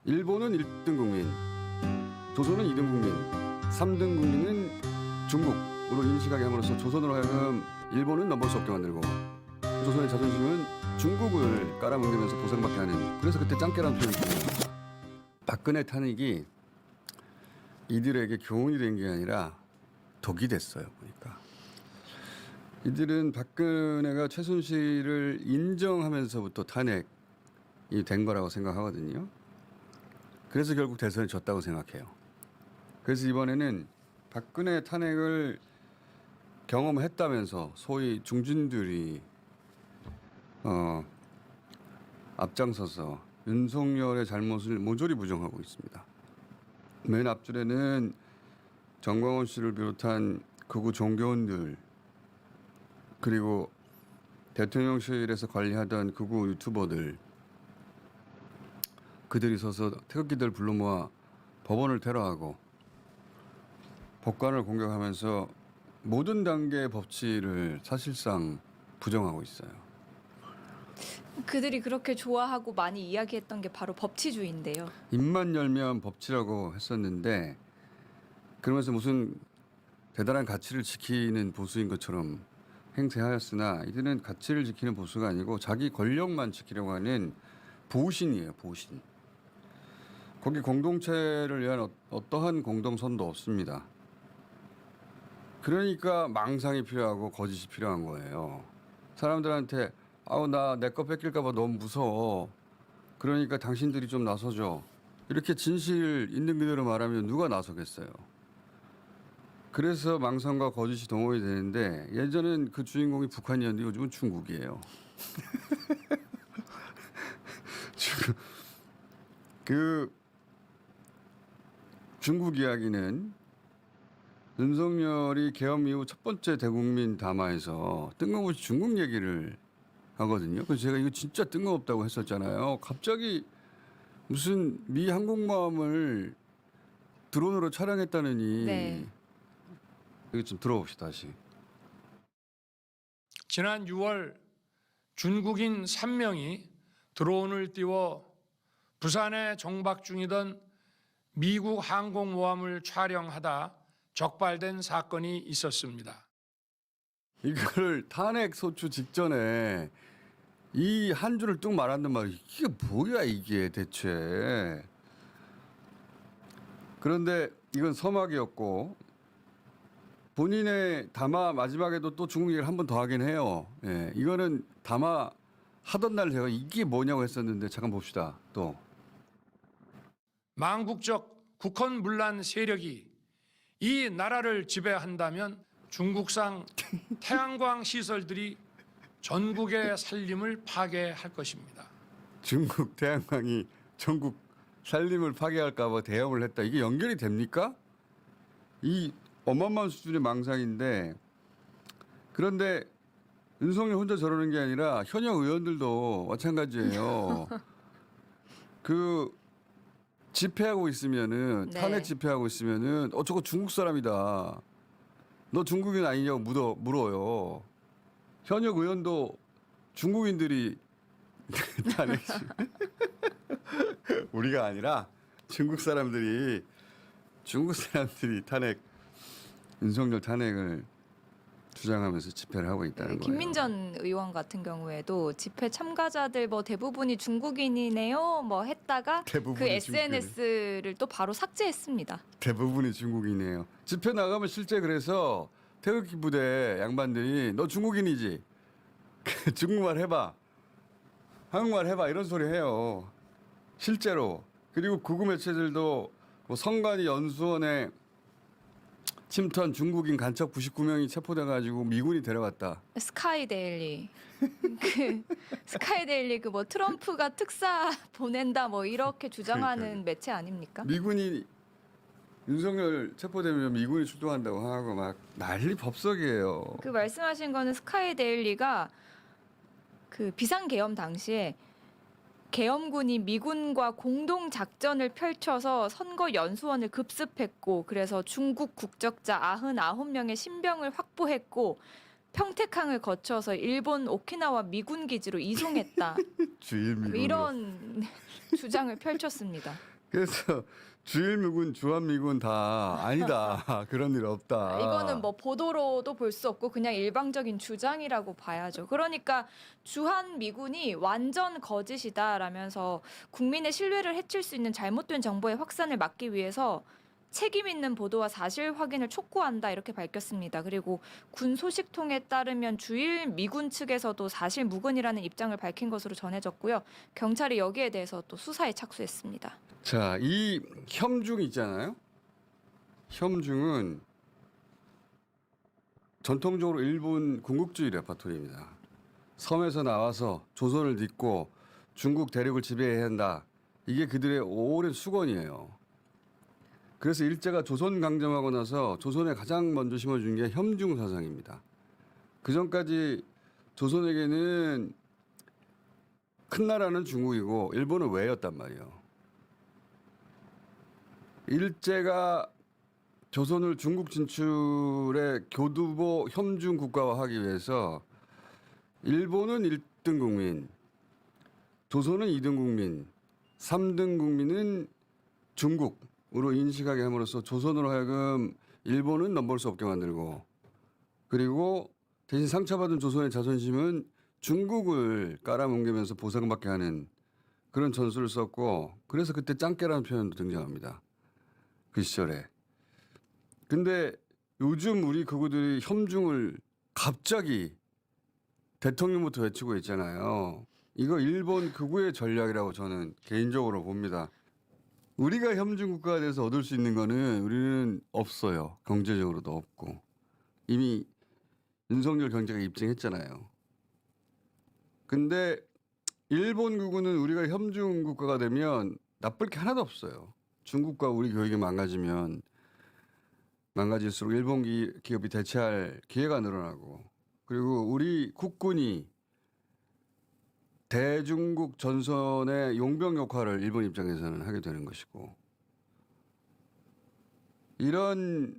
일본은 1등 국민, 조선은 2등 국민, 3등 국민은 중국으로 인식하게 함으로써 조선으로 하여금 일본은 넘볼 수 없게 만들고 조선의 자존심은 중국을 깔아뭉개면서 보상받게 하는, 그래서 그때 짱깨라는 표현이 있습니다. 박근혜 탄핵이 이들에게 교훈이 된 게 아니라 독이 됐어요. 보니까 이들은 박근혜가 최순실을 인정하면서부터 탄핵이 된 거라고 생각하거든요. 그래서 결국 대선에 졌다고 생각해요. 그래서 이번에는 박근혜 탄핵을 경험했다면서 소위 중진들이 앞장서서 윤석열의 잘못을 모조리 부정하고 있습니다. 맨 앞줄에는 정광훈 씨를 비롯한 극우 종교인들, 그리고 대통령실에서 관리하던 극우 유튜버들, 그들이 서서 태극기들 불러 모아 법원을 테러하고 법관을 공격하면서 모든 단계의 법치를 사실상 부정하고 있어요. 그들이 그렇게 좋아하고 많이 이야기했던 게 바로 법치주의인데요. 입만 열면 법치라고 했었는데, 그러면서 무슨 대단한 가치를 지키는 보수인 것처럼 행세하였으나 이들은 가치를 지키는 보수가 아니고 자기 권력만 지키려고 하는 보신이에요. 보신. 거기 공동체를 위한 어떠한 공동선도 없습니다. 그러니까 망상이 필요하고 거짓이 필요한 거예요. 사람들한테 아우 나 내 거 뺏길까 봐 너무 무서워. 그러니까 당신들이 좀 나서줘. 이렇게 진실 있는 그대로 말하면 누가 나서겠어요. 그래서 망상과 거짓이 동원이 되는데, 예전엔 그 주인공이 북한이었는데 요즘은 중국이에요. 그 중국 이야기는 윤석열이 계엄 이후 첫 번째 대국민 담화에서 뜬금없이 중국 얘기를 하거든요. 그래서 제가 이거 진짜 뜬금없다고 했었잖아요. 갑자기 무슨 미 항공모함을 드론으로 촬영했다느니. 네. 이거 좀 들어봅시다 다시. 지난 6월 중국인 3명이 드론을 띄워 부산에 정박 중이던 미국 항공모함을 촬영하다 적발된 사건이 있었습니다. 이걸 탄핵 소추 직전에 이 한 줄을 뚝 말한단 말이야. 이게 뭐야 이게 대체. 그런데 이건 서막이었고, 본인의 담화 마지막에도 또 중국 얘기를 한 번 더 하긴 해요. 예, 이거는 담화 하던 날 제가 이게 뭐냐고 했었는데 잠깐 봅시다. 또 망국적 국헌 문란 세력이 이 나라를 지배한다면 중국산 태양광 시설들이 전국의 산림을 파괴할 것입니다. 중국 태양광이 전국 산림을 파괴할까 봐 대응을 했다. 이게 연결이 됩니까? 이 어마어마한 수준의 망상인데, 그런데 윤석열 혼자 저러는 게 아니라 현역 의원들도 마찬가지예요. 그 집회하고 있으면은, 네. 탄핵 집회하고 있으면은 저거 중국 사람이다. 너 중국인 아니냐고 물어요. 현역 의원도 중국인들이 탄핵 우리가 아니라 중국 사람들이 탄핵, 윤석열 탄핵을 주장하면서 집회를 하고 있다는 거예요. 김민전 의원 같은 경우에도 집회 참가자들 뭐 대부분이 중국인이네요 뭐 했다가 대부분이 그 SNS를 또 바로 삭제했습니다. 대부분이 중국이네요. 집회 나가면 실제 그래서 태극기 부대 양반들이 너 중국인이지? 중국말 해봐. 한국말 해봐. 이런 소리 해요. 실제로. 그리고 극우 매체들도 뭐 성관이 연수원에 침투한 중국인 간첩 99명이 체포돼가지고 미군이 데려갔다. 스카이데일리 스카이데일리 그 뭐 트럼프가 특사 보낸다 뭐 이렇게 주장하는 매체 아닙니까? 미군이 윤석열 체포되면 미군이 출동한다고 하고 막 난리 법석이에요. 그 말씀하신 거는 스카이데일리가 그 비상계엄 당시에 계엄군이 미군과 공동 작전을 펼쳐서 선거 연수원을 급습했고, 그래서 중국 국적자 99명의 신병을 확보했고, 평택항을 거쳐서 일본 오키나와 미군 기지로 이송했다. 주일미군. 이런 주장을 펼쳤습니다. 그래서 주일미군, 주한미군 다 아니다. 그런 일 없다. 이거는 뭐 보도로도 볼 수 없고 그냥 일방적인 주장이라고 봐야죠. 그러니까 주한 미군이 완전 거짓이다라면서 국민의 신뢰를 해칠 수 있는 잘못된 정보의 확산을 막기 위해서 책임 있는 보도와 사실 확인을 촉구한다 이렇게 밝혔습니다. 그리고 군 소식통에 따르면 주일 미군 측에서도 사실 무근이라는 입장을 밝힌 것으로 전해졌고요. 경찰이 여기에 대해서 또 수사에 착수했습니다. 자, 이 혐중 있잖아요. 혐중은 전통적으로 일본 군국주의 레파토리입니다. 섬에서 나와서 조선을 딛고 중국 대륙을 지배해야 한다. 이게 그들의 오랜 수건이에요. 그래서 일제가 조선 강점하고 나서 조선에 가장 먼저 심어준 게 혐중 사상입니다. 그 전까지 조선에게는 큰 나라는 중국이고 일본은 외였단 말이에요. 일제가 조선을 중국 진출의 교두보 혐중 국가화하기 위해서 일본은 1등 국민, 조선은 2등 국민, 3등 국민은 중국으로 인식하게 함으로써 조선으로 하여금 일본은 넘볼 수 없게 만들고, 그리고 대신 상처받은 조선의 자존심은 중국을 깔아뭉개면서 보상받게 하는 그런 전술을 썼고, 그래서 그때 짱깨라는 표현도 등장합니다. 그 시절에. 근데 요즘 우리 극우들이 혐중을 갑자기 대통령부터 외치고 있잖아요. 이거 일본 극우의 전략이라고 저는 개인적으로 봅니다. 우리가 혐중 국가가 돼서 얻을 수 있는 거는 우리는 없어요. 경제적으로도 없고. 이미 윤석열 경제가 입증했잖아요. 근데 일본 극우는 우리가 혐중 국가가 되면 나쁠 게 하나도 없어요. 중국과 우리 교육이 망가질수록 일본 기업이 대체할 기회가 늘어나고, 그리고 우리 국군이 대중국 전선의 용병 역할을 일본 입장에서는 하게 되는 것이고, 이런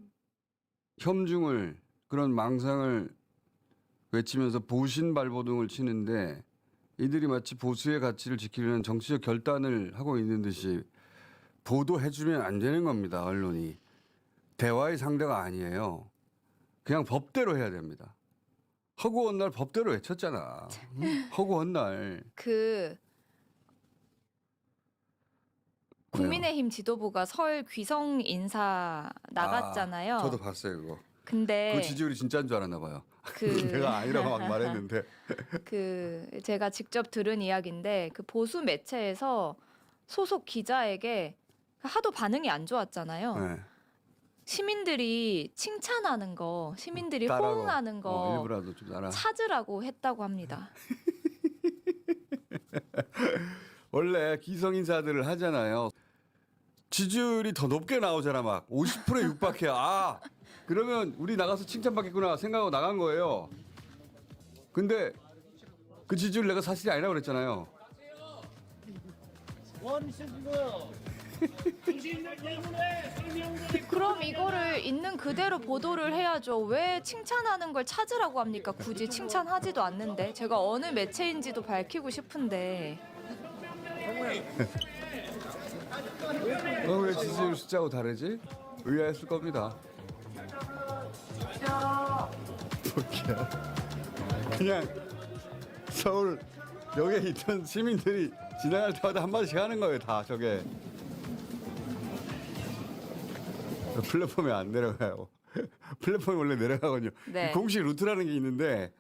혐중을, 그런 망상을 외치면서 보신발보등을 치는데 이들이 마치 보수의 가치를 지키려는 정치적 결단을 하고 있는 듯이 보도해주면 안 되는 겁니다. 언론이. 대화의 상대가 아니에요. 그냥 법대로 해야 됩니다. 허구한 날 법대로 외쳤잖아. 허구한 날. 국민의힘 지도부가 설 귀성 인사 나갔잖아요. 저도 봤어요 그거. 근데 그 지지율이 진짜인 줄 알았나 봐요. 그 내가 아니라고 막 말했는데. 제가 직접 들은 이야기인데 그 보수 매체에서 소속 기자에게 하도 반응이 안 좋았잖아요. 네. 시민들이 칭찬하는 거, 시민들이 따라고. 호응하는 거 일부라도 좀 따라. 찾으라고 했다고 합니다. 원래 기성인사들을 하잖아요. 지지율이 더 높게 나오잖아. 막 50%에 육박해. 아 그러면 우리 나가서 칭찬받겠구나 생각하고 나간 거예요. 근데 그 지지율 내가 사실이 아니라고 그랬잖아요. 그럼 이거를 있는 그대로 보도를 해야죠. 왜 칭찬하는 걸 찾으라고 합니까? 굳이 칭찬하지도 않는데. 제가 어느 매체인지도 밝히고 싶은데. 왜 지지율 숫자하고 다르지? 의아했을 겁니다. 그냥 서울 역에 있던 시민들이 지나갈 때마다 한마디씩 하는 거예요. 다 저게. 플랫폼에 안 내려가요. 플랫폼이 원래 내려가거든요. 네. 공식 루트라는 게 있는데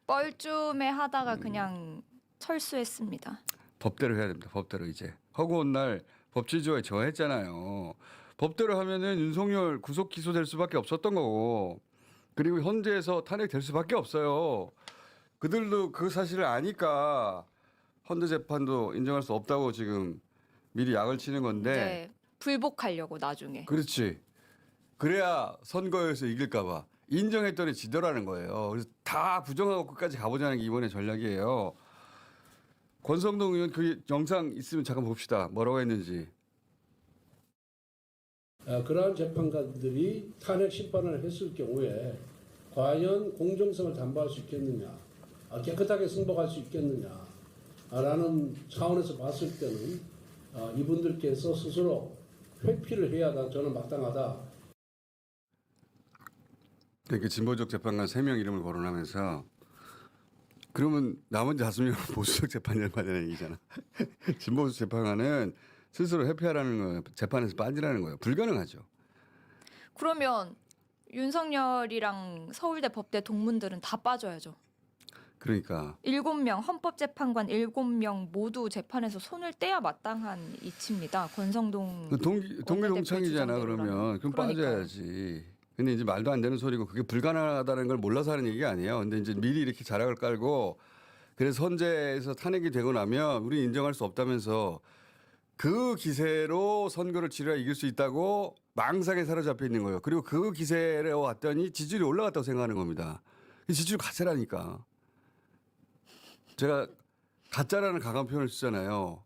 뻘쭘해 하다가 그냥 철수했습니다. 법대로 해야 됩니다. 법대로 이제. 허구한 날 법치주의에 저했잖아요. 법대로 하면은 윤석열 구속 기소될 수밖에 없었던 거고, 그리고 현재에서 탄핵될 수밖에 없어요. 그들도 그 사실을 아니까 헌재 재판도 인정할 수 없다고 지금 미리 약을 치는 건데. 네, 불복하려고 나중에. 그렇지. 그래야 선거에서 이길까 봐. 인정했더니 지더라는 거예요. 그래서 다 부정하고 끝까지 가보자는 게 이번의 전략이에요. 권성동 의원 그 영상 있으면 잠깐 봅시다. 뭐라고 했는지. 그러한 재판관들이 탄핵 심판을 했을 경우에 과연 공정성을 담보할 수 있겠느냐, 깨끗하게 승복할 수 있겠느냐라는 차원에서 봤을 때는 이분들께서 스스로 회피를 해야 저는 마땅하다. 그러니까 진보적 재판관 3명 이름을 거론하면서 그러면 나머지 5명은 보수적 재판을 받는 얘기잖아. 진보적 재판관은 스스로 회피하라는 거예요. 재판에서 빠지라는 거예요. 불가능하죠. 그러면 윤석열이랑 서울대 법대 동문들은 다 빠져야죠. 그러니까 7명 헌법재판관 7명 모두 재판에서 손을 떼야 마땅한 이치입니다. 권성동 동기동창이잖아. 원내대표 그러면 그럼 그러니까요. 빠져야지. 근데 이제 말도 안 되는 소리고 그게 불가능하다는 걸 몰라서 하는 얘기가 아니에요. 근데 이제 미리 이렇게 자락을 깔고 그래서 헌재에서 탄핵이 되고 나면 우리 인정할 수 없다면서 그 기세로 선거를 치러야 이길 수 있다고 망상에 사로잡혀 있는 거예요. 그리고 그 기세로 왔더니 지지율이 올라갔다고 생각하는 겁니다. 지지율 가짜라니까. 제가 가짜라는 강한 표현을 쓰잖아요.